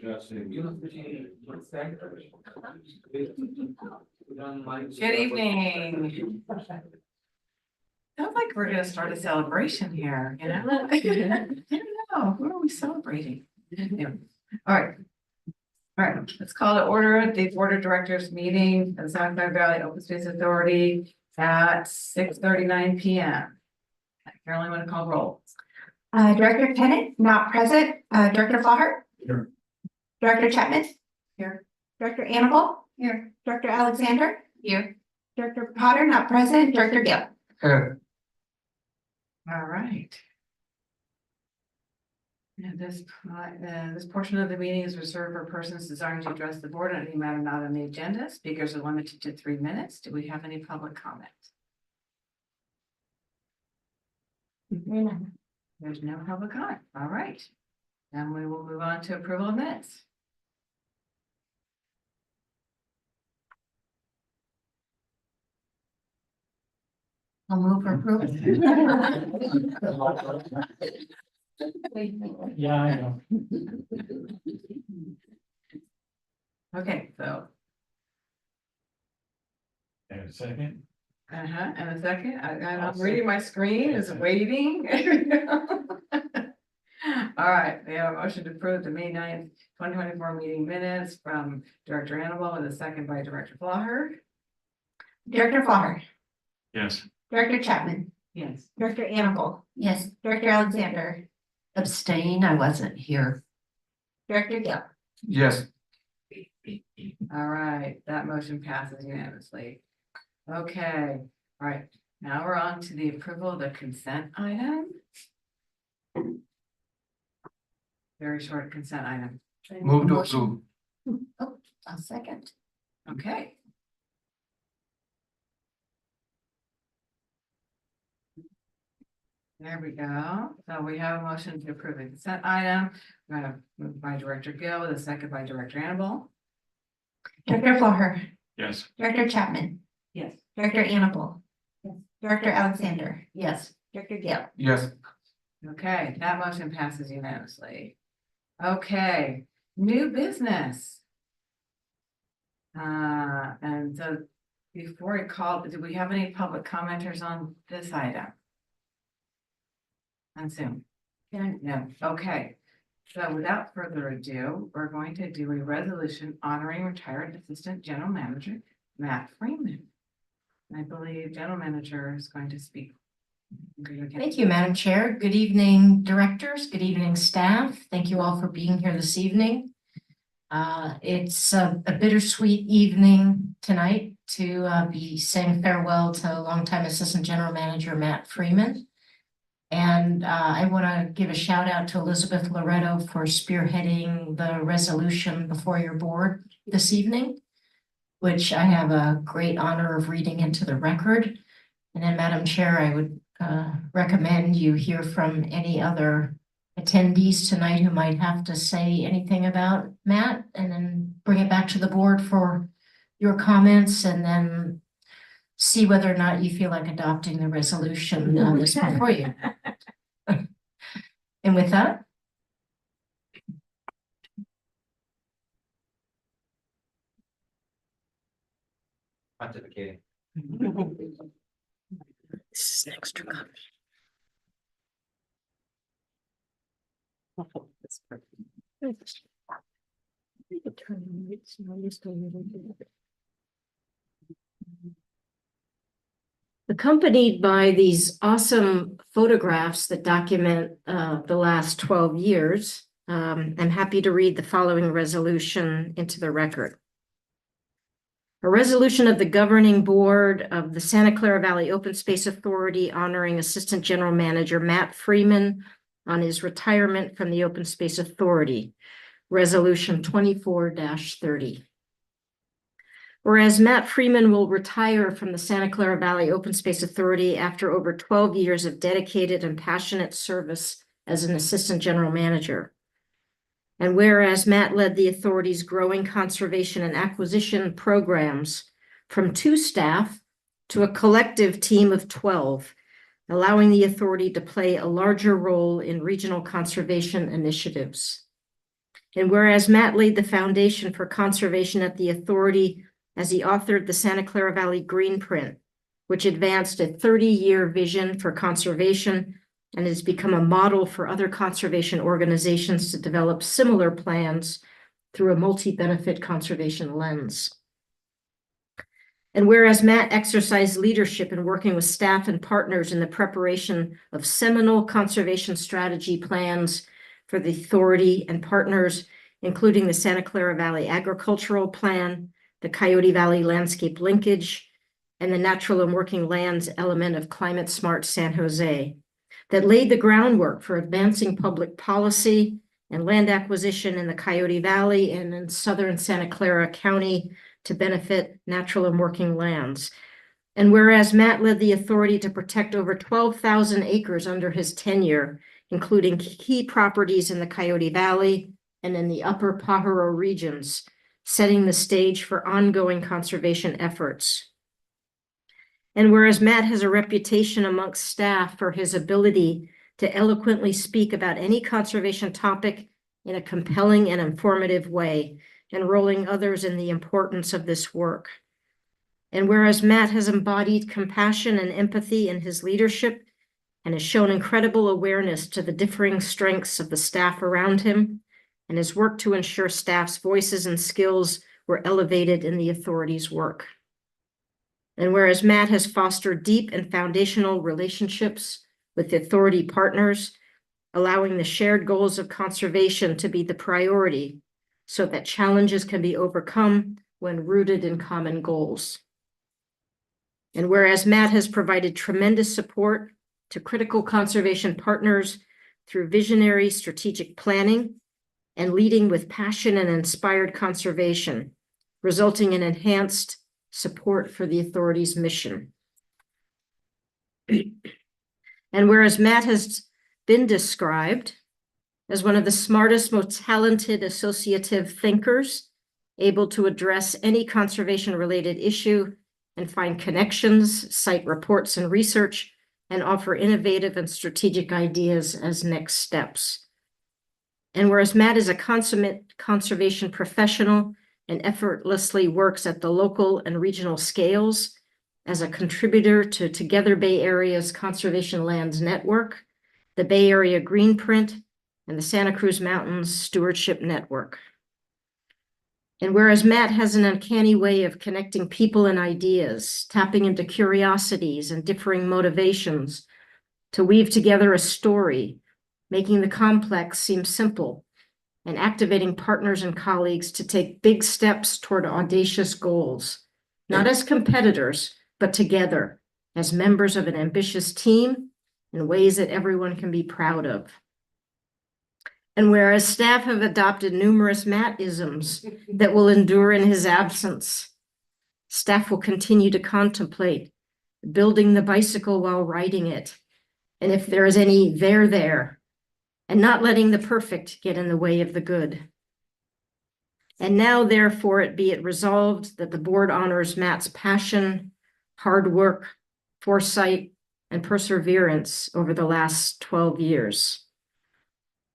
Good evening. Sounds like we're gonna start a celebration here, you know? I don't know, who are we celebrating? Yeah. All right. All right, let's call to order the Board of Directors meeting of San Clear Valley Open Space Authority at 6:39 p.m. Carolyn, want to call roll? Director Tennant, not present. Director Flaher. Here. Director Chapman. Here. Director Annabelle. Here. Director Alexander. Here. Director Potter, not present. Director Gill. Here. All right. And this portion of the meeting is reserved for persons desiring to address the board on any matter not on the agenda. Speakers are limited to 3 minutes. Do we have any public comment? There's no public comment. All right. Then we will move on to approval of minutes. I'll move for approval. Yeah, I know. Okay, so, And a second. and a second, I'm reading my screen, is it waiting? All right, we have a motion to approve the May 9th, 2024 meeting minutes from Director Annabelle with a second by Director Flaher. Director Flaher. Yes. Director Chapman. Yes. Director Annabelle. Yes. Director Alexander. Abstain, I wasn't here. Director Gill. Yes. All right, that motion passes unanimously. Okay, all right, now we're on to the approval of the consent item. Very short consent item. Move to approve. Oh, a second. Okay. There we go. So we have a motion to approve the consent item. We're gonna move by Director Gill with a second by Director Annabelle. Director Flaher. Yes. Director Chapman. Yes. Director Annabelle. Yes. Director Alexander. Yes, Director Gill. Yes. Okay, that motion passes unanimously. Okay, new business. And so before I call, do we have any public commenters on this item? On Zoom? No, okay. So without further ado, we're going to do a resolution honoring retired Assistant General Manager Matt Freeman. I believe General Manager is going to speak. thank you, Madam Chair. Good evening, directors. Good evening, staff. Thank you all for being here this evening. It's a bittersweet evening tonight to be saying farewell to longtime Assistant General Manager Matt Freeman. And I want to give a shout out to Elizabeth Loretto for spearheading the resolution before your board this evening, which I have a great honor of reading into the record. And then, Madam Chair, I would recommend you hear from any other attendees tonight who might have to say anything about Matt, and then bring it back to the board for your comments, and then see whether or not you feel like adopting the resolution that's before you. And with that. Pontificating. This is an extra copy. Accompanied by these awesome photographs that document the last 12 years, I'm happy to read the following resolution into the record. A resolution of the governing board of the Santa Clara Valley Open Space Authority honoring Assistant General Manager Matt Freeman on his retirement from the Open Space Authority. Resolution 24-30. Whereas Matt Freeman will retire from the Santa Clara Valley Open Space Authority after over 12 years of dedicated and passionate service as an assistant general manager. And whereas Matt led the authority's growing conservation and acquisition programs from 2 staff to a collective team of 12, allowing the authority to play a larger role in regional conservation initiatives. And whereas Matt laid the foundation for conservation at the authority as he authored the Santa Clara Valley Greenprint, which advanced a 30-year vision for conservation and has become a model for other conservation organizations to develop similar plans through a multi-benefit conservation lens. And whereas Matt exercised leadership in working with staff and partners in the preparation of seminal conservation strategy plans for the authority and partners, including the Santa Clara Valley Agricultural Plan, the Coyote Valley Landscape Linkage, and the Natural and Working Lands element of Climate Smart San Jose, that laid the groundwork for advancing public policy and land acquisition in the Coyote Valley and in southern Santa Clara County to benefit natural and working lands. And whereas Matt led the authority to protect over 12,000 acres under his tenure, including key properties in the Coyote Valley and in the upper Pajaro regions, setting the stage for ongoing conservation efforts. And whereas Matt has a reputation amongst staff for his ability to eloquently speak about any conservation topic in a compelling and informative way, enrolling others in the importance of this work. And whereas Matt has embodied compassion and empathy in his leadership and has shown incredible awareness to the differing strengths of the staff around him, and has worked to ensure staff's voices and skills were elevated in the authority's work. And whereas Matt has fostered deep and foundational relationships with the authority partners, allowing the shared goals of conservation to be the priority so that challenges can be overcome when rooted in common goals. And whereas Matt has provided tremendous support to critical conservation partners through visionary strategic planning and leading with passion and inspired conservation, resulting in enhanced support for the authority's mission. And whereas Matt has been described as one of the smartest, most talented associative thinkers, able to address any conservation-related issue and find connections, cite reports and research, and offer innovative and strategic ideas as next steps. And whereas Matt is a consummate conservation professional and effortlessly works at the local and regional scales as a contributor to Together Bay Area's Conservation Lands Network, the Bay Area Greenprint, and the Santa Cruz Mountains Stewardship Network. And whereas Matt has an uncanny way of connecting people and ideas, tapping into curiosities and differing motivations to weave together a story, making the complex seem simple, and activating partners and colleagues to take big steps toward audacious goals, not as competitors, but together as members of an ambitious team in ways that everyone can be proud of. And whereas staff have adopted numerous Matt-isms that will endure in his absence, staff will continue to contemplate building the bicycle while riding it, and if there is any there, and not letting the perfect get in the way of the good. And now, therefore, be it resolved that the board honors Matt's passion, hard work, foresight, and perseverance over the last 12 years.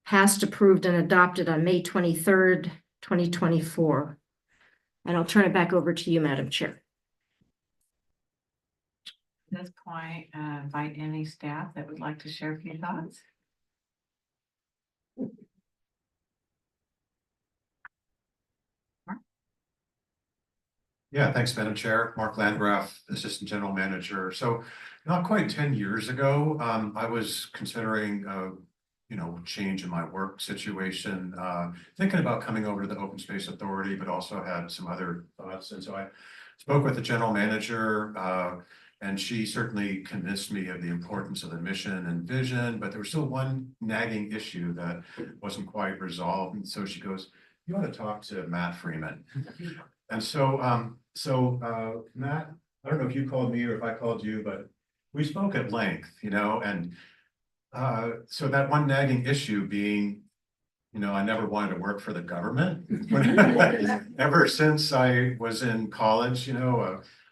Passed, approved, and adopted on May 23rd, 2024. And I'll turn it back over to you, Madam Chair. At this point, invite any staff that would like to share a few thoughts. Yeah, thanks, Madam Chair. Mark Landgraf, Assistant General Manager. So not quite 10 years ago, I was considering change in my work situation, thinking about coming over to the Open Space Authority, but also had some other thoughts. And so I spoke with the general manager, and she certainly convinced me of the importance of the mission and vision, but there was still one nagging issue that wasn't quite resolved. And so she goes, "You want to talk to Matt Freeman." And so, Matt, I don't know if you called me or if I called you, but we spoke at length, and so that one nagging issue being, I never wanted to work for the government. Ever since I was in college,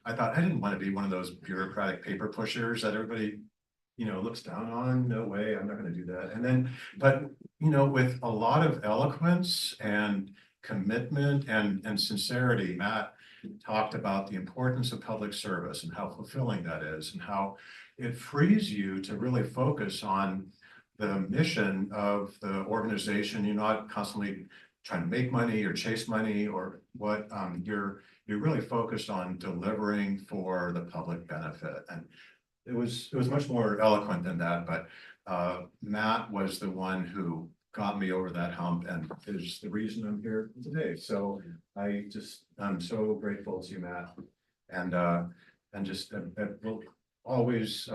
I thought I didn't want to be one of those bureaucratic paper pushers that everybody looks down on, no way, I'm not gonna do that. And then, but, with a lot of eloquence and commitment and sincerity, Matt talked about the importance of public service and how fulfilling that is and how it frees you to really focus on the mission of the organization. You're not constantly trying to make money or chase money or what, you're really focused on delivering for the public benefit. And it was much more eloquent than that, but Matt was the one who got me over that hump and is the reason I'm here today. So I'm so grateful to you, Matt. And just will always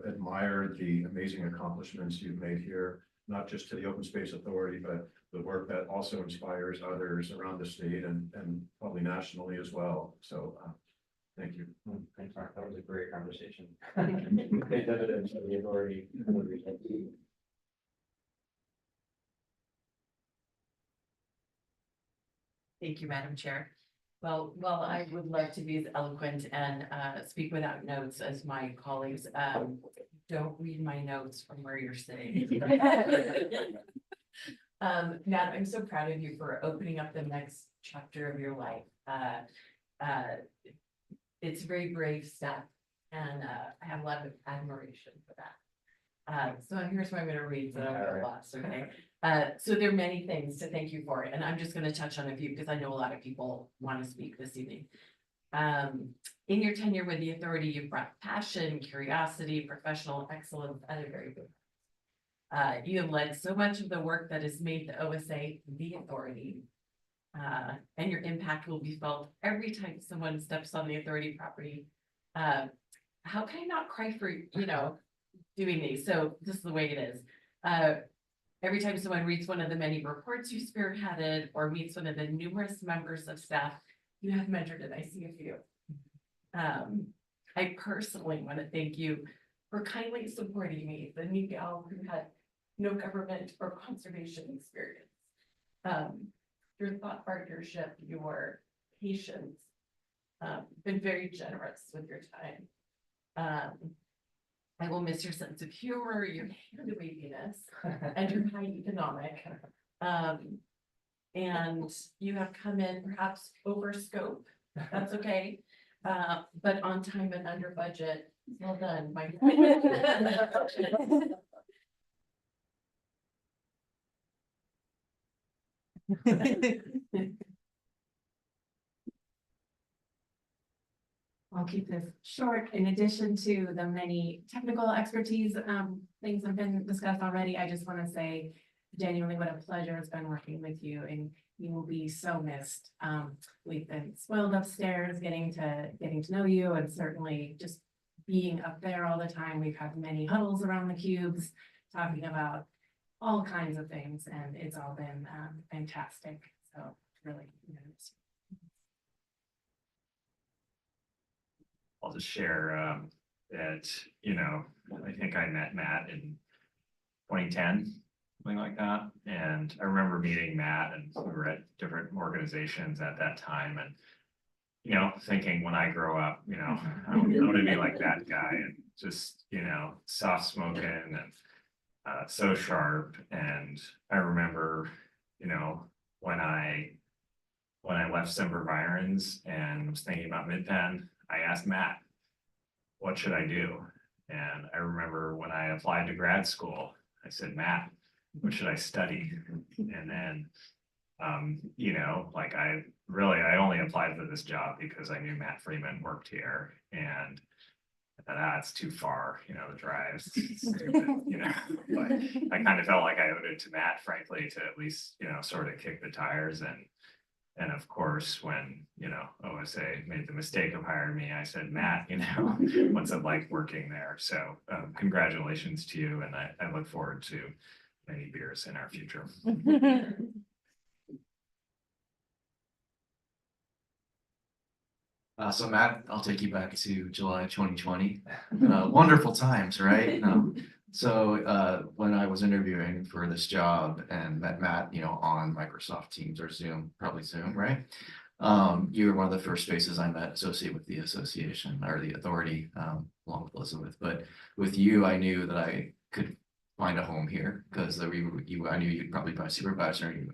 admire the amazing accomplishments you've made here, not just to the Open Space Authority, but the work that also inspires others around the state and probably nationally as well. So thank you. Thanks, Mark. That was a great conversation. Great evidence of the authority. Thank you, Madam Chair. Well, I would love to be as eloquent and speak without notes as my colleagues. Don't read my notes from where you're sitting. Matt, I'm so proud of you for opening up the next chapter of your life. It's a very brave step, and I have a lot of admiration for that. So here's what I'm going to read, so I don't get lost, okay? So there are many things to thank you for, and I'm just going to touch on a few because I know a lot of people want to speak this evening. In your tenure with the authority, you've brought passion, curiosity, professional excellence, and a very good. You have led so much of the work that has made the OSA the authority. And your impact will be felt every time someone steps on the authority property. How can I not cry for, doing these? So this is the way it is. Every time someone reads one of the many reports you spearheaded or meets one of the numerous members of staff you have mentored, and I see a few. I personally want to thank you for kindly supporting me, the new gal who had no government or conservation experience. Your thought partnership, your patience, been very generous with your time. I will miss your sense of humor, your hand waviness, and your high economic. And you have come in perhaps over scope. That's okay. But on time and under budget. Well done, my I'll keep this short. In addition to the many technical expertise, things have been discussed already. I just want to say genuinely what a pleasure it's been working with you, and you will be so missed. We've been spoiled upstairs getting to know you, and certainly just being up there all the time. We've had many huddles around the cubes talking about all kinds of things, and it's all been fantastic. So really, I'll just share that, I think I met Matt in 2010, something like that. And I remember meeting Matt, and we were at different organizations at that time. And, thinking when I grow up, I want to be like that guy, and just, soft spoken and so sharp. And I remember, when I left Semper Virens and was thinking about Mid-Penn, I asked Matt, what should I do? And I remember when I applied to grad school, I said, Matt, what should I study? And then, I only applied for this job because I knew Matt Freeman worked here, and I thought, it's too far, the drive's stupid, but I kind of felt like I owed it to Matt, frankly, to at least, sort of kick the tires. And of course, when, OSA made the mistake of hiring me, I said, Matt, what's it like working there? So congratulations to you. And I look forward to many beers in our future. So Matt, I'll take you back to July 2020. Wonderful times, right? So when I was interviewing for this job and met Matt, on Microsoft Teams or Zoom, probably Zoom, right? You were one of the first faces I met associated with the association or the authority, along with Elizabeth. But with you, I knew that I could find a home here because I knew you'd probably be my supervisor. You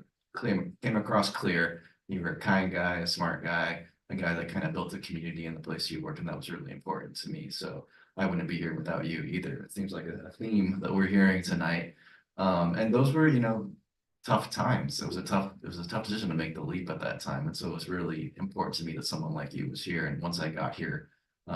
came across clear. You were a kind guy, a smart guy, a guy that kind of built a community in the place you worked, and that was really important to me. So I wouldn't be here without you either. It seems like a theme that we're hearing tonight. And those were, tough times. It was a tough decision to make the leap at that time. And so it was really important to me that someone like you was here. And once I got here,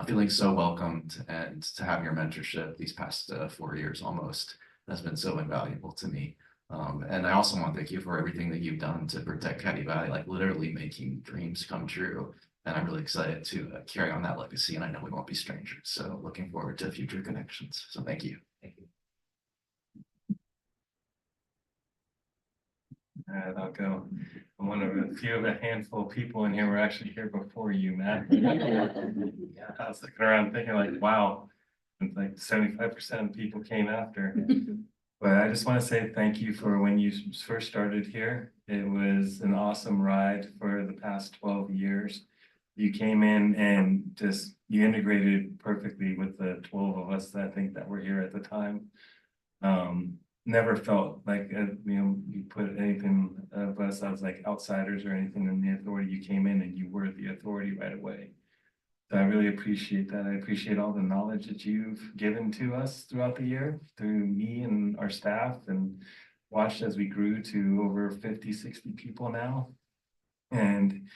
feeling so welcomed and to have your mentorship these past 4 years almost has been so invaluable to me. And I also want to thank you for everything that you've done to protect Caddy Valley, like literally making dreams come true. And I'm really excited to carry on that legacy. And I know we won't be strangers. So looking forward to future connections. So thank you. Thank you. I'll go. I'm one of a handful of people in here who were actually here before you, Matt. I was looking around thinking like, wow, it's like 75% of people came after. But I just want to say thank you for when you first started here. It was an awesome ride for the past 12 years. You came in and you integrated perfectly with the 12 of us that I think that were here at the time. Never felt like, you put anything of us as like outsiders or anything in the authority. You came in and you were the authority right away. So I really appreciate that. I appreciate all the knowledge that you've given to us throughout the year, through me and our staff, and watched as we grew to over 50, 60 people now. And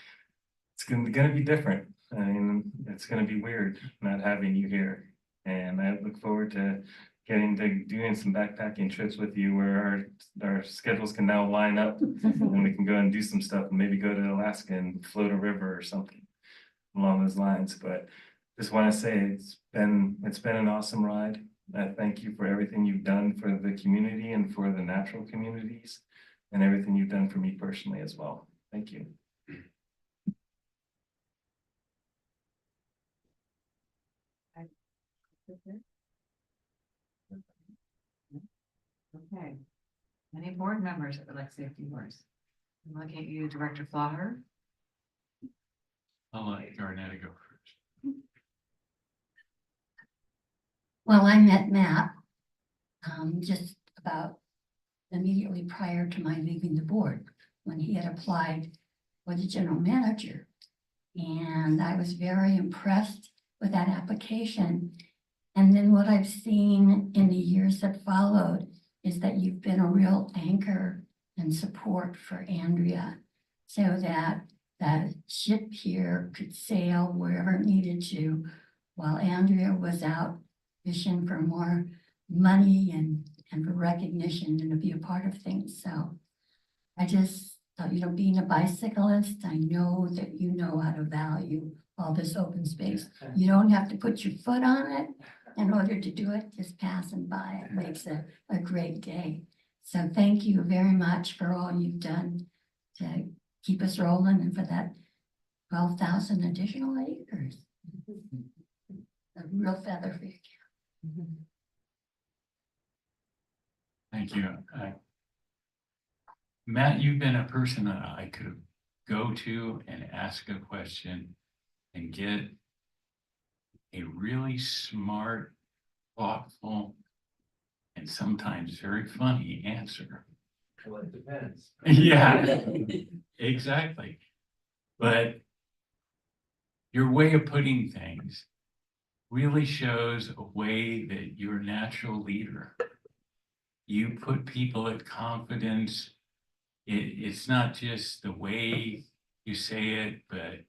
it's going to be different. I mean, it's going to be weird not having you here. And I look forward to getting to doing some backpacking trips with you where our schedules can now line up and we can go and do some stuff and maybe go to Alaska and float a river or something along those lines. But just want to say it's been an awesome ride. I thank you for everything you've done for the community and for the natural communities and everything you've done for me personally as well. Thank you. Okay. Any board members that would like to say a few words? I'm looking at you, Director Flauer. I'll let Garnetta go first. Well, I met Matt just about immediately prior to my leaving the board, when he had applied for the general manager. And I was very impressed with that application. And then what I've seen in the years that followed is that you've been a real anchor and support for Andrea, so that that ship here could sail wherever it needed to, while Andrea was out fishing for more money and for recognition and to be a part of things. So I just thought, being a bicyclist, I know that you know how to value all this open space. You don't have to put your foot on it in order to do it, just passing by. It makes a great day. So thank you very much for all you've done to keep us rolling and for that 12,000 additional acres. A real feather for your cap. Thank you. Matt, you've been a person that I could go to and ask a question and get a really smart, thoughtful, and sometimes very funny answer. Well, it depends. Yeah, exactly. But your way of putting things really shows a way that you're a natural leader. You put people at confidence. It's not just the way you say it, but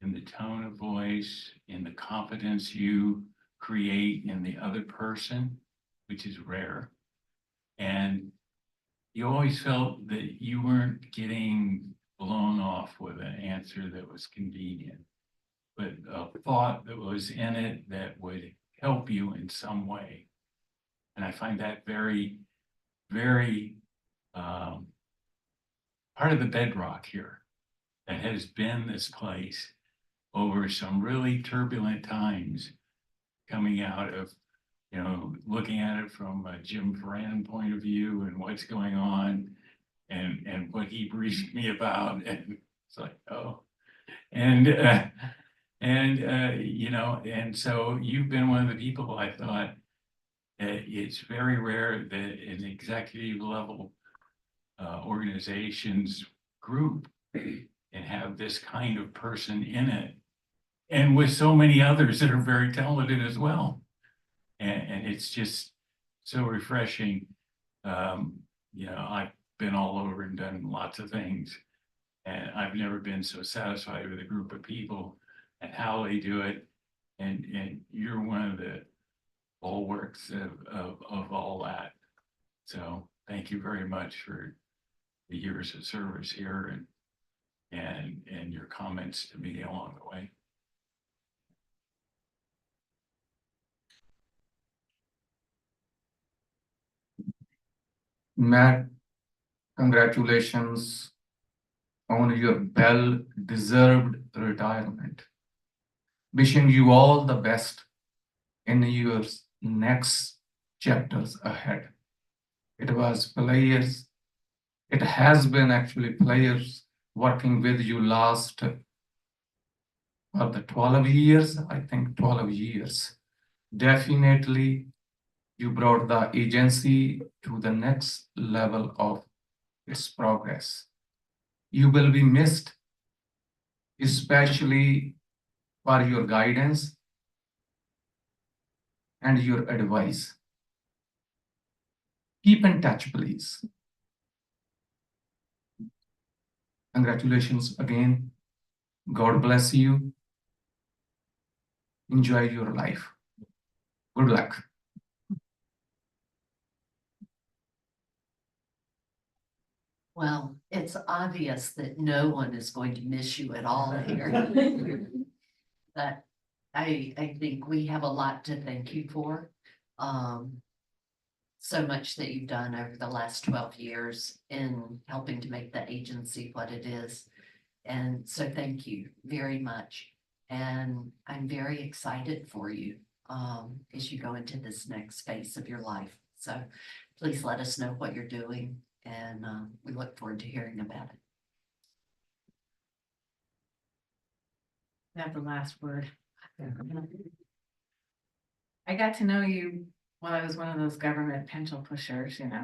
in the tone of voice, in the confidence you create in the other person, which is rare. And you always felt that you weren't getting blown off with an answer that was convenient, but a thought that was in it that would help you in some way. And I find that very, very part of the bedrock here that has been this place over some really turbulent times, coming out of, looking at it from a Jim Ferran point of view and what's going on and what he briefed me about. And it's like, oh, You know, and so you've been one of the people I thought, it's very rare that an executive level organizations group and have this kind of person in it. And with so many others that are very talented as well. And it's just so refreshing. You know, I've been all over and done lots of things. And I've never been so satisfied with a group of people and how they do it. And you're one of the bulwarks of all that. So thank you very much for the years of service here and your comments to me along the way. Matt, congratulations on your well-deserved retirement. Wishing you all the best in your next chapters ahead. It has been actually players working with you last for the 12 years, I think 12 years. Definitely you brought the agency to the next level of its progress. You will be missed, especially for your guidance and your advice. Keep in touch, please. Congratulations again. God bless you. Enjoy your life. Good luck. Well, it's obvious that no one is going to miss you at all here. But I think we have a lot to thank you for. So much that you've done over the last 12 years in helping to make the agency what it is. And so thank you very much. And I'm very excited for you as you go into this next phase of your life. So please let us know what you're doing. And we look forward to hearing about it. Have the last word. I got to know you while I was one of those government pencil pushers, you know.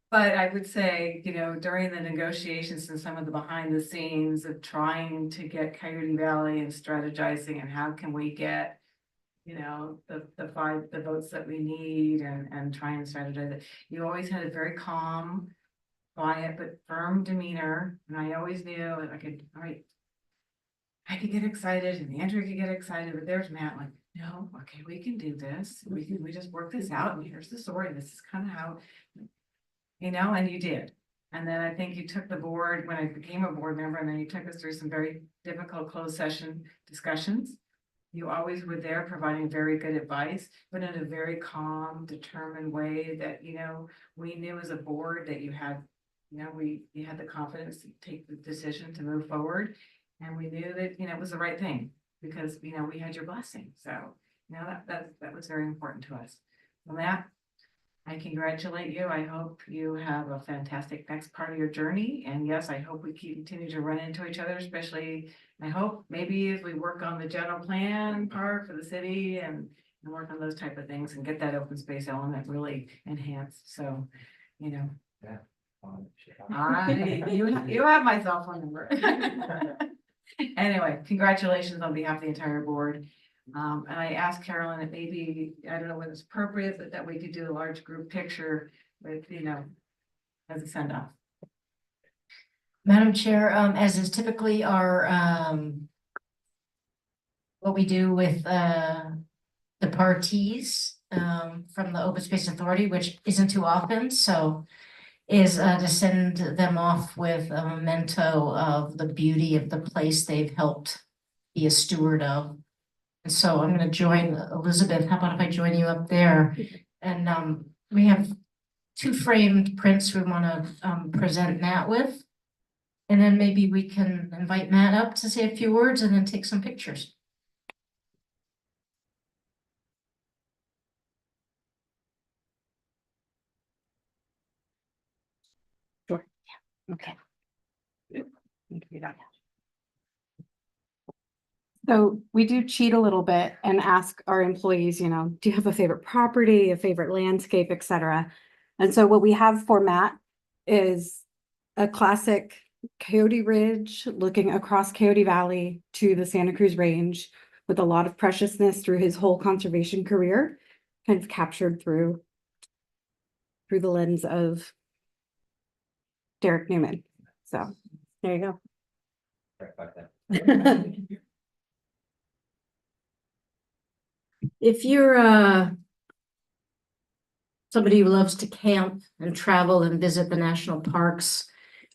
But I would say, you know, during the negotiations and some of the behind the scenes of trying to get Coyote Valley and strategizing and how can we get, you know, the votes that we need and try and strategize it. You always had a very calm, quiet, but firm demeanor. And I always knew I could, all right, I could get excited and Andrew could get excited, but there's Matt like, no, okay, we can do this. We just work this out and here's the story. This is kind of how, you know, and you did. And then I think you took the board when I became a board member, and then you took us through some very difficult closed session discussions. You always were there providing very good advice, but in a very calm, determined way that, you know, we knew as a board that you had, you know, you had the confidence to take the decision to move forward. And we knew that, you know, it was the right thing because, you know, we had your blessing. So, you know, that was very important to us. Well, Matt, I congratulate you. I hope you have a fantastic next part of your journey. And yes, I hope we continue to run into each other, especially, I hope maybe as we work on the general plan part for the city and work on those type of things and get that open space element really enhanced. So, you know. Yeah. You have my cell phone number. Anyway, congratulations on behalf of the entire board. And I asked Carolyn if maybe, I don't know whether it's appropriate, but that we could do a large group picture with, you know, as a send off. Madam Chair, as is typically our, what we do with the parties from the Open Space Authority, which isn't too often, so is to send them off with a memento of the beauty of the place they've helped be a steward of. And so I'm going to join Elizabeth. How about if I join you up there? And we have 2 framed prints we want to present Matt with. And then maybe we can invite Matt up to say a few words and then take some pictures. Okay. So we do cheat a little bit and ask our employees, you know, do you have a favorite property, a favorite landscape, et cetera? And so what we have for Matt is a classic Coyote Ridge looking across Coyote Valley to the Santa Cruz Range with a lot of preciousness through his whole conservation career, kind of captured through the lens of Derek Newman. So there you go. Right back then. If you're somebody who loves to camp and travel and visit the national parks,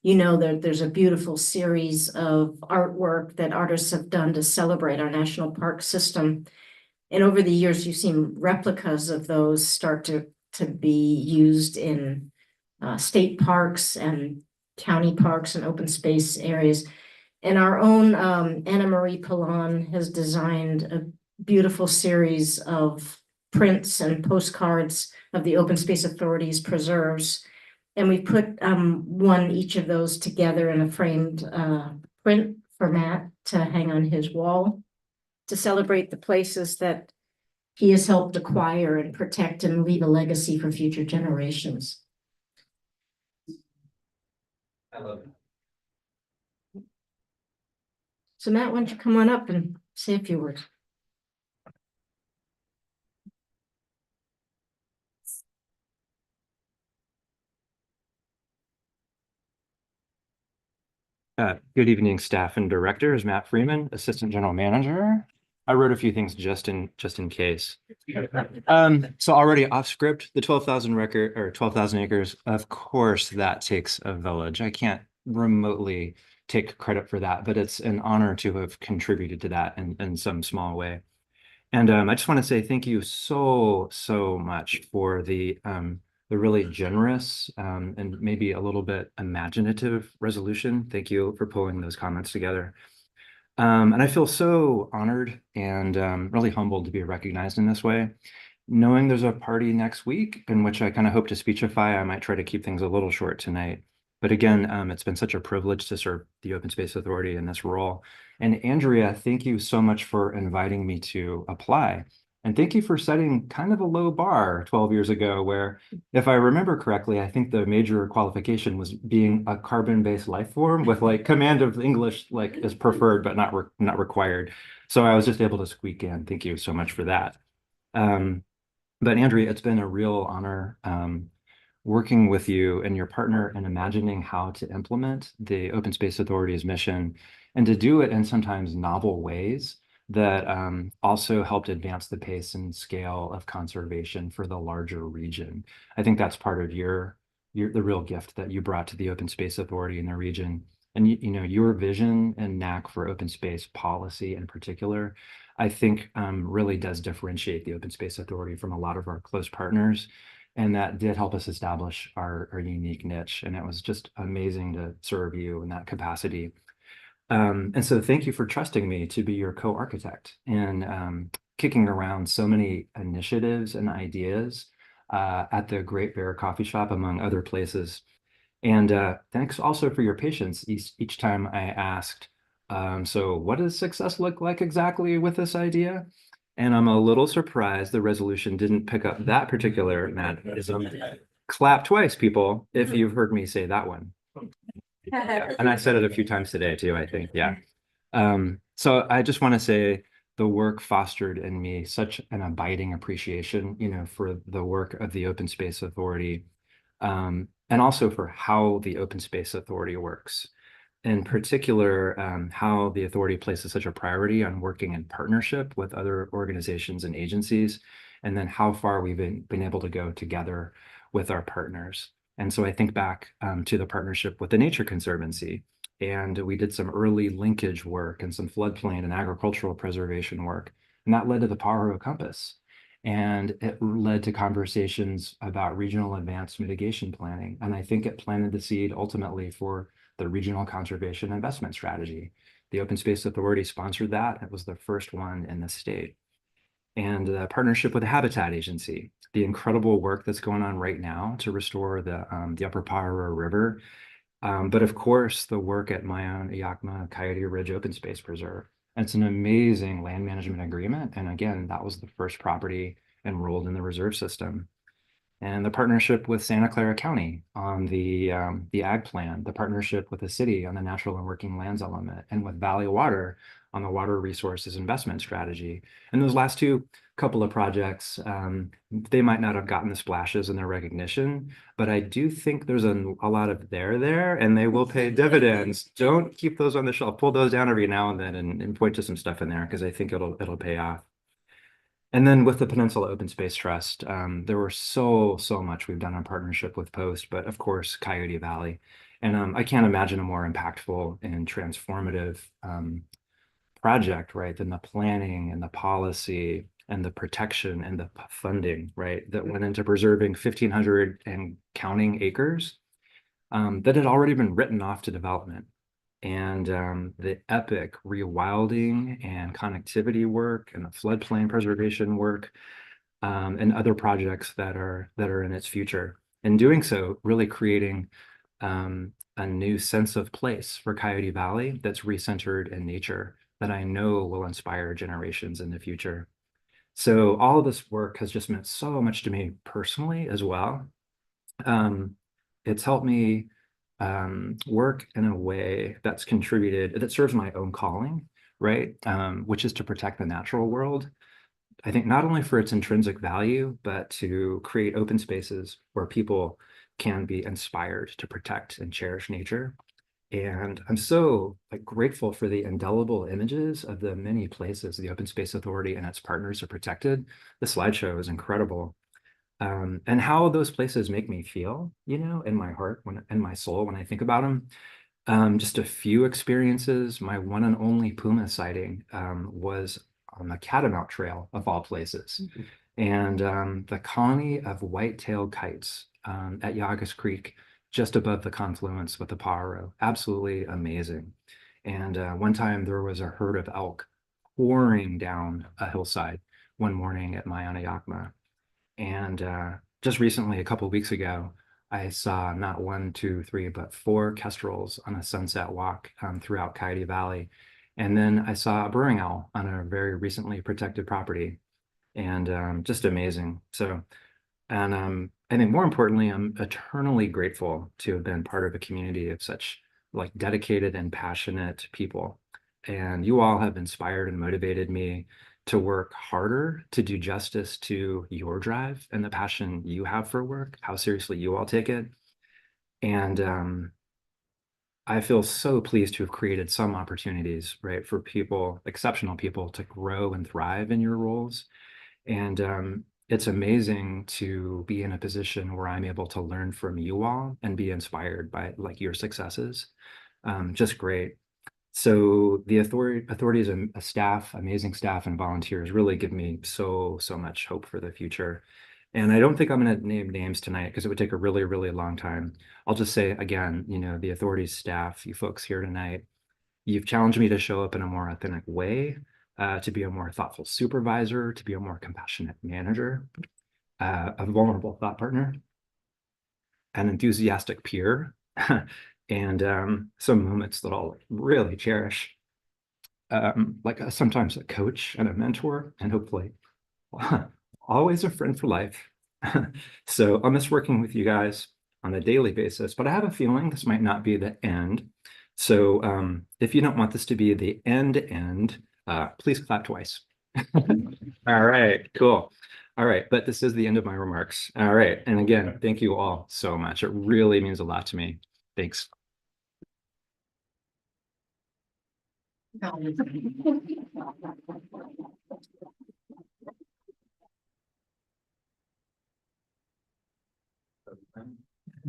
you know that there's a beautiful series of artwork that artists have done to celebrate our national park system. And over the years, you've seen replicas of those start to be used in state parks and county parks and open space areas. And our own Anna Marie Pilon has designed a beautiful series of prints and postcards of the Open Space Authority's preserves. And we put each of those together in a framed print for Matt to hang on his wall to celebrate the places that he has helped acquire and protect and leave a legacy for future generations. I love it. So Matt, why don't you come on up and say a few words? Good evening, staff and directors. Matt Freeman, Assistant General Manager. I wrote a few things just in case. So already off script, the 12,000 acres, of course, that takes a village. I can't remotely take credit for that, but it's an honor to have contributed to that in some small way. And I just want to say thank you so much for the really generous and maybe a little bit imaginative resolution. Thank you for pulling those comments together. And I feel so honored and really humbled to be recognized in this way. Knowing there's a party next week in which I kind of hope to speechify, I might try to keep things a little short tonight. But again, it's been such a privilege to serve the Open Space Authority in this role. And Andrea, thank you so much for inviting me to apply. And thank you for setting kind of a low bar 12 years ago, where, if I remember correctly, I think the major qualification was being a carbon-based life form with like command of English like is preferred, but not required. So I was just able to squeak in. Thank you so much for that. But Andrea, it's been a real honor working with you and your partner and imagining how to implement the Open Space Authority's mission and to do it in sometimes novel ways that also helped advance the pace and scale of conservation for the larger region. I think that's part of the real gift that you brought to the Open Space Authority in the region. And you know, your vision and knack for open space policy in particular, I think really does differentiate the Open Space Authority from a lot of our close partners. And that did help us establish our unique niche. And it was just amazing to serve you in that capacity. And so thank you for trusting me to be your co-architect and kicking around so many initiatives and ideas at the Great Bear Coffee Shop, among other places. And thanks also for your patience each time I asked, so what does success look like exactly with this idea? And I'm a little surprised the resolution didn't pick up that particular mannerism. Clap twice, people, if you've heard me say that one. Yeah. And I said it a few times today too, I think, yeah. So I just want to say the work fostered in me such an abiding appreciation, you know, for the work of the Open Space Authority, and also for how the Open Space Authority works. In particular, how the authority places such a priority on working in partnership with other organizations and agencies, and then how far we've been able to go together with our partners. And so I think back to the partnership with the Nature Conservancy, and we did some early linkage work and some floodplain and agricultural preservation work, and that led to the Pajaro Compass. And it led to conversations about regional advanced mitigation planning. And I think it planted the seed ultimately for the Regional Conservation Investment Strategy. The Open Space Authority sponsored that. It was the first one in the state. And the partnership with the Habitat Agency, the incredible work that's going on right now to restore the Upper Pajaro River. But of course, the work at my own Yakima Coyote Ridge Open Space Preserve. And it's an amazing land management agreement. And again, that was the first property enrolled in the reserve system. And the partnership with Santa Clara County on the ag plan, the partnership with the city on the natural and working lands element, and with Valley Water on the water resources investment strategy. And those last two couple of projects, they might not have gotten the splashes and the recognition, but I do think there's a lot of there, and they will pay dividends. Don't keep those on the shelf. Pull those down every now and then and point to some stuff in there because I think it'll pay off. And then with the Peninsula Open Space Trust, there were so much we've done in partnership with Post, but of course, Coyote Valley. And I can't imagine a more impactful and transformative project, right, than the planning and the policy and the protection and the funding, right, that went into preserving 1,500 and counting acres that had already been written off to development. And the epic rewilding and connectivity work and the floodplain preservation work and other projects that are in its future. In doing so, really creating a new sense of place for Coyote Valley that's recentered in nature that I know will inspire generations in the future. So all of this work has just meant so much to me personally as well. It's helped me work in a way that's contributed, that serves my own calling, right? Which is to protect the natural world. I think not only for its intrinsic value, but to create open spaces where people can be inspired to protect and cherish nature. And I'm so grateful for the indelible images of the many places the Open Space Authority and its partners are protected. The slideshow is incredible. And how those places make me feel, you know, in my heart, in my soul, when I think about them. Just a few experiences. My one and only puma sighting was on the Catamount Trail of all places. And the colony of white-tailed kites at Yagas Creek, just above the confluence with the Pajaro, absolutely amazing. And one time there was a herd of elk pouring down a hillside one morning at Mayana Yakima. And just recently, a couple of weeks ago, I saw not 1, 2, 3, but 4 kestrels on a sunset walk throughout Coyote Valley. And then I saw a burrowing owl on a very recently protected property, and just amazing. So, and I think more importantly, I'm eternally grateful to have been part of a community of such dedicated and passionate people. And you all have inspired and motivated me to work harder to do justice to your drive and the passion you have for work, how seriously you all take it. And I feel so pleased to have created some opportunities, right, for people, exceptional people, to grow and thrive in your roles. And it's amazing to be in a position where I'm able to learn from you all and be inspired by your successes. Just great. So the authorities and staff, amazing staff and volunteers really give me so much hope for the future. And I don't think I'm going to name names tonight because it would take a really long time. I'll just say again, you know, the authorities staff, you folks here tonight, you've challenged me to show up in a more authentic way, to be a more thoughtful supervisor, to be a more compassionate manager, a vulnerable thought partner, an enthusiastic peer, and some moments that I'll really cherish, sometimes a coach and a mentor, and hopefully always a friend for life. So I'll miss working with you guys on a daily basis, but I have a feeling this might not be the end. So if you don't want this to be the end, please clap twice. All right, cool. All right, but this is the end of my remarks. All right, and again, thank you all so much. It really means a lot to me. Thanks.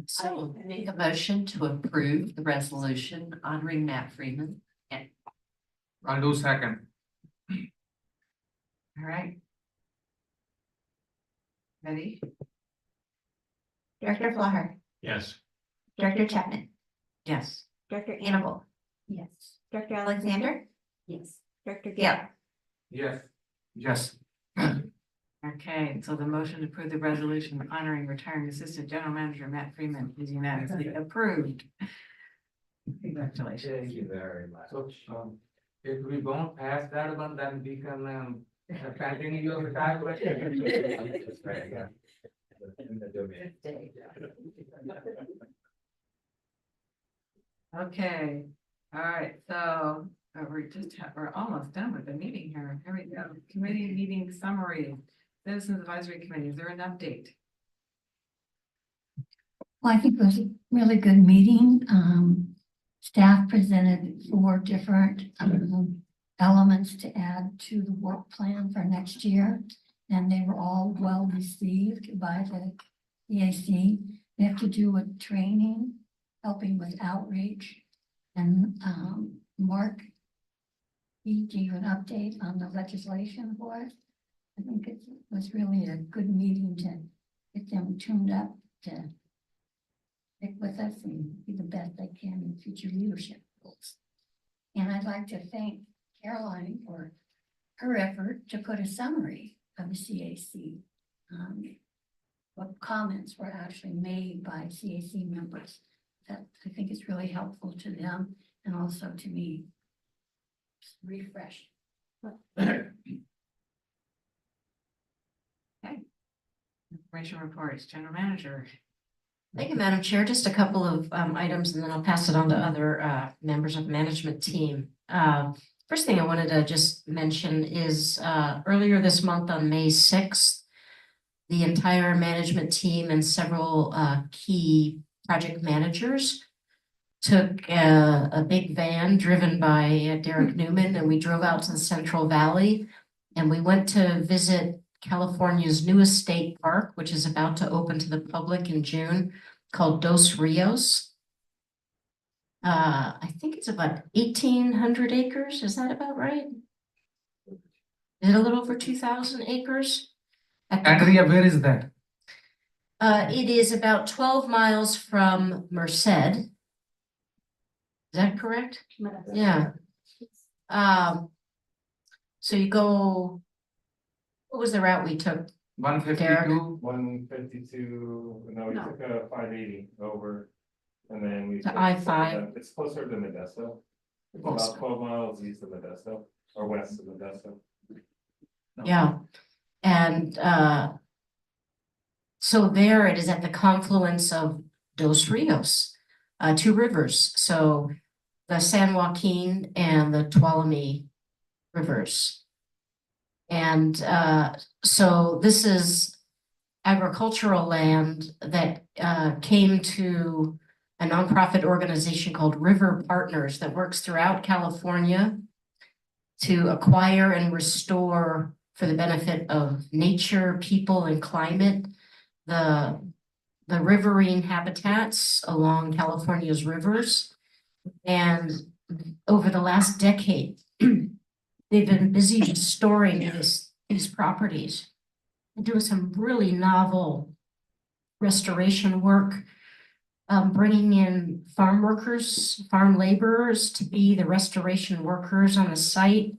So make a motion to approve the resolution honoring Matt Freeman. I'll do second. All right. Ready? Director Flaher, Yes. Director Chapman, Yes. Director Annabelle. Yes. Director Alexander. Yes. Director Gale. Yes. Yes. Okay, so the motion to approve the resolution honoring retiring Assistant General Manager Matt Freeman is unanimously approved. Congratulations. Thank you very much. So, if we don't pass that one, then we can, continue your retirement. Okay, all right, so we're almost done with the meeting here. Here we go. Committee meeting summary. Citizens Advisory Committee, is there an update? Well, I think it was a really good meeting. Staff presented 4 different elements to add to the work plan for next year. And they were all well received by the EAC. They have to do with training, helping with outreach. And Mark, he gave an update on the legislation for us. I think it was really a good meeting to get them tuned up to stick with us and be the best they can in future leadership roles. And I'd like to thank Caroline for her effort to put a summary of the CAC. What comments were actually made by CAC members that I think is really helpful to them and also to me. Just refresh. Information reports, General Manager. Thank you, Madam Chair. Just a couple of items and then I'll pass it on to other members of the management team. First thing I wanted to just mention is earlier this month on May 6th, the entire management team and several key project managers took a big van driven by Derek Newman, and we drove out to the Central Valley and we went to visit California's newest state park, which is about to open to the public in June, called Dos Rios. I think it's about 1,800 acres. Is that about right? Is it a little over 2,000 acres? Andrea, where is that? It is about 12 miles from Merced. Is that correct? Yeah. So you go, what was the route we took? 152. 152, no, we took a 580 over. And then we. To I-5. It's closer to Modesto. It's about 12 miles east of Modesto or west of Modesto. Yeah, and so there it is at the confluence of Dos Rios, 2 rivers. So the San Joaquin and the Tuolumne rivers. And so this is agricultural land that came to a nonprofit organization called River Partners that works throughout California to acquire and restore, for the benefit of nature, people, and climate, the riverine habitats along California's rivers. And over the last decade, they've been busy restoring these properties and doing some really novel restoration work, bringing in farm workers, farm laborers to be the restoration workers on the site,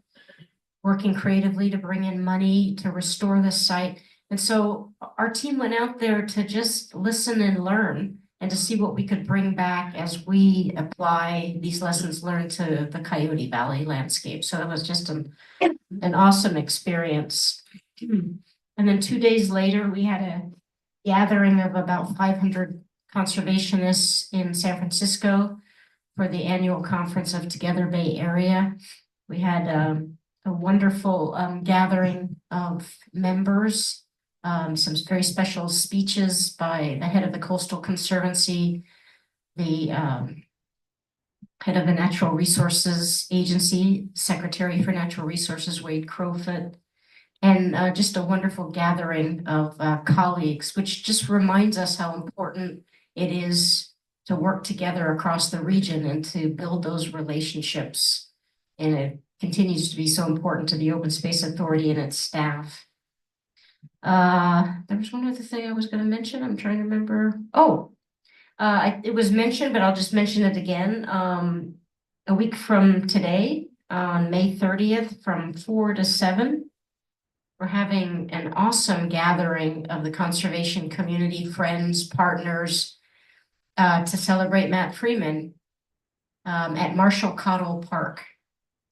working creatively to bring in money to restore the site. And so our team went out there to just listen and learn and to see what we could bring back as we apply these lessons learned to the Coyote Valley landscape. So it was just an awesome experience. And then 2 days later, we had a gathering of about 500 conservationists in San Francisco for the annual conference of Together Bay Area. We had a wonderful gathering of members, some very special speeches by the head of the Coastal Conservancy, the head of the Natural Resources Agency, Secretary for Natural Resources, Wade Crowfoot, and just a wonderful gathering of colleagues, which just reminds us how important it is to work together across the region and to build those relationships. And it continues to be so important to the Open Space Authority and its staff. There was one other thing I was going to mention. I'm trying to remember. It was mentioned, but I'll just mention it again. A week from today, on May 30th, from 4 to 7, we're having an awesome gathering of the conservation community, friends, partners, to celebrate Matt Freeman. at Marshall Cottle Park.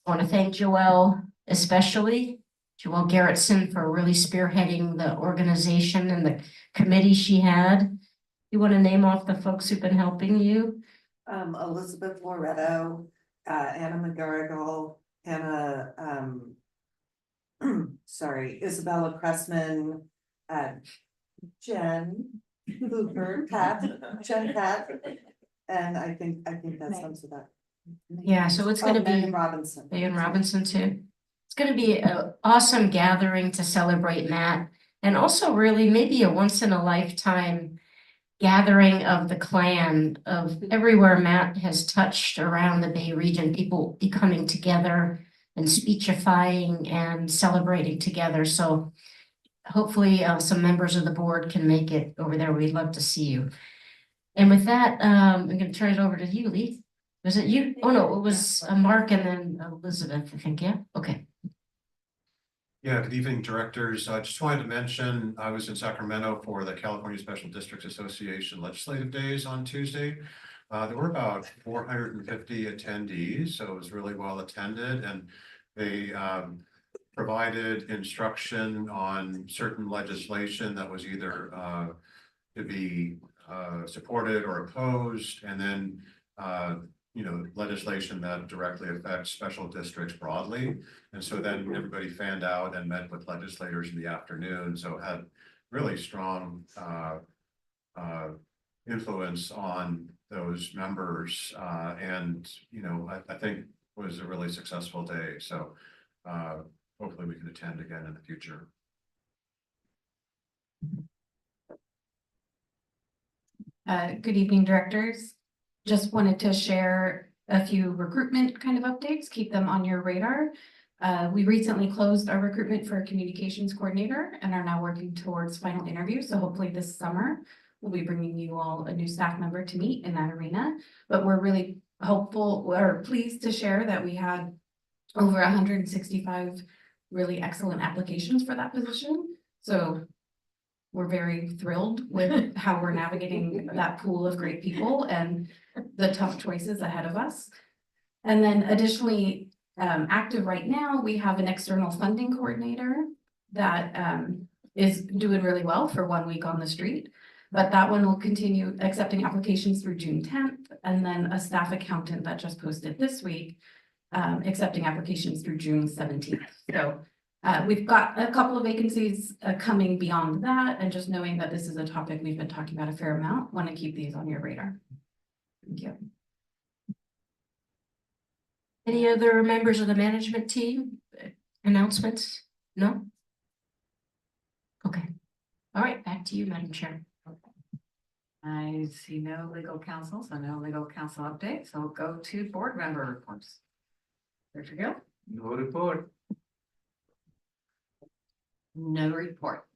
I want to thank Joelle especially, Joelle Garrettson, for really spearheading the organization and the committee she had. You want to name off the folks who've been helping you? Elizabeth Loretto, Anna McGarrigle, Anna, sorry, Isabella Pressman, Jen Hooper, Jen Pat, and I think that sums it up. Yeah, so it's gonna be Megan Robinson. Megan Robinson too. It's gonna be an awesome gathering to celebrate Matt, and also really maybe a once in a lifetime gathering of the clan of everywhere Matt has touched around the Bay region, people be coming together and speechifying and celebrating together. So hopefully some members of the board can make it over there. We'd love to see you. And with that, I'm gonna turn it over to you, Lee. Was it you? Oh, no, it was Mark and then Elizabeth, I think, yeah? Okay. Yeah, good evening, directors. I just wanted to mention, I was in Sacramento for the California Special Districts Association Legislative Days on Tuesday. There were about 450 attendees, so it was really well attended, and they provided instruction on certain legislation that was either to be supported or opposed, and then legislation that directly affects special districts broadly. And so then everybody fanned out and met with legislators in the afternoon, so it had really strong influence on those members, and I think was a really successful day. So hopefully we can attend again in the future. Good evening, directors. Just wanted to share a few recruitment kind of updates, keep them on your radar. We recently closed our recruitment for a communications coordinator and are now working towards final interview. So hopefully this summer, we'll be bringing you all a new staff member to meet in that arena. But we're really hopeful or pleased to share that we had over 165 really excellent applications for that position. So we're very thrilled with how we're navigating that pool of great people and the tough choices ahead of us. And then additionally, active right now, we have an external funding coordinator that is doing really well for 1 week on the street. But that one will continue accepting applications through June 10th, and then a staff accountant that just posted this week, accepting applications through June 17th. So we've got a couple of vacancies coming beyond that, and just knowing that this is a topic we've been talking about a fair amount, want to keep these on your radar. Thank you. Any other members of the management team? Announcements? No? Okay. All right, back to you, Madam Chair. I see no legal counsel, so no legal counsel update, so we'll go to board member reports. There you go. No report. No report.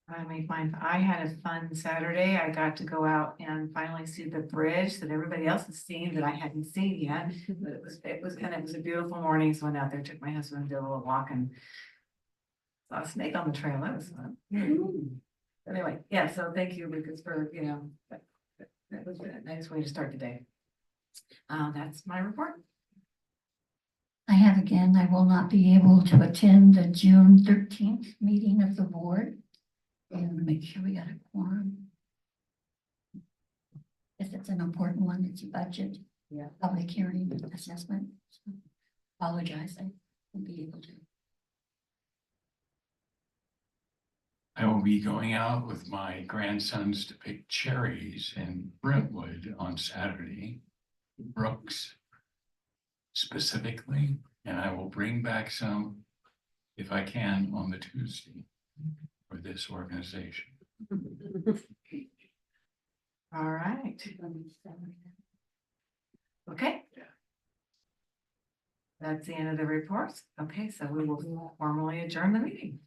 I made mine. I had a fun Saturday. I got to go out and finally see the bridge that everybody else has seen that I hadn't seen yet. But it was a beautiful morning. So I went out there, took my husband, did a little walk, and saw a snake on the trail. That was fun. Anyway, yeah, so thank you, Lucas, for that was a nice way to start the day. That's my report. I have again, I will not be able to attend the June 13th meeting of the board. And make sure we got a quorum. If it's an important one, it's a budget. Yeah. Public hearing assessment. So apologize, I won't be able to. I will be going out with my grandsons to pick cherries in Brentwood on Saturday, Brooks specifically, and I will bring back some if I can on the Tuesday for this organization. All right. Okay. That's the end of the reports. Okay, so we will formally adjourn the meeting.